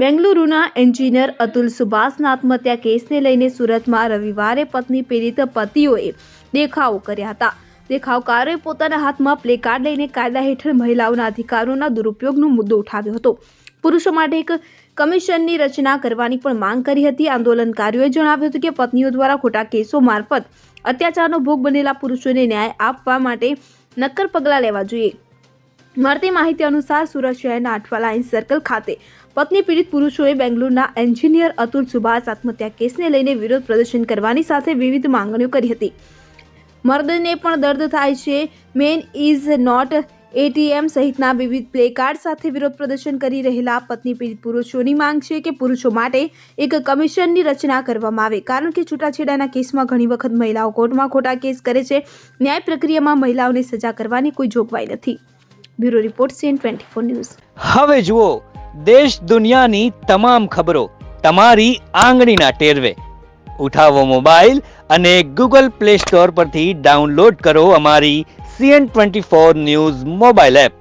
બેંગલુરુના engineer Atul સુભાષના આત્મહત્યા કેસને લઈને સુરતમાં રવિવારે પત્ની પીડિત પતિઓએ દેખાવો કર્યા હતા. દેખાવકારોએ પોતાના હાથમાં પ્લેકાર્ડ લઈને કાયદા હેઠળ મહિલાઓના અધિકારોના દુરુપયોગનો મુદ્દો ઉઠાવ્યો હતો. પુરુષો માટે એક કમિશનની રચના કરવાની પણ માંગ કરી હતી. આંદોલનકારીઓએ જણાવ્યું હતું કે પત્નીઓ દ્વારા ખોટા કેસો મારફત અત્યાચારનો ભોગ બનેલા પુરુષોને ન્યાય આપવા માટે નક્કર પગલાં લેવા જોઈએ. મળતી માહિતી અનુસાર સુરત શહેરના અઠવા લાઇન સર્કલ ખાતે પત્ની પીડિત પુરુષોએ બેંગલુરુના એન્જિનિયર અતુલ સુભાષ આત્મહત્યા કેસને લઈને વિરોધ પ્રદર્શન કરવાની સાથે વિવિધ માંગણીઓ કરી હતી. મર્દને પણ દર્દ થાય છે, મેન ઇઝ નોટ એટીએમ સહિતના વિવિધ પ્લેકાર્ડ સાથે વિરોધ પ્રદર્શન કરી રહેલા પત્ની પીડિત પુરુષોની માંગ છે કે પુરુષો માટે એક કમિશનની રચના કરવામાં આવે, કારણ કે છૂટાછેડાના કેસમાં ઘણી વખત મહિલાઓ કોર્ટમાં ખોટા કેસ કરે છે. ન્યાય પ્રક્રિયામાં મહિલાઓને સજા કરવાની કોઈ જોગવાઈ નથી. Bureau report CN24 news. હવે જુઓ દેશ દુનિયાની તમામ ખબરો તમારી આંગળીના ટેરવે. ઉઠાવો મોબાઈલ અને Google Play Store પરથી ડાઉનલોડ કરો અમારી CN24 ન્યૂઝ મોબાઈલ એપ.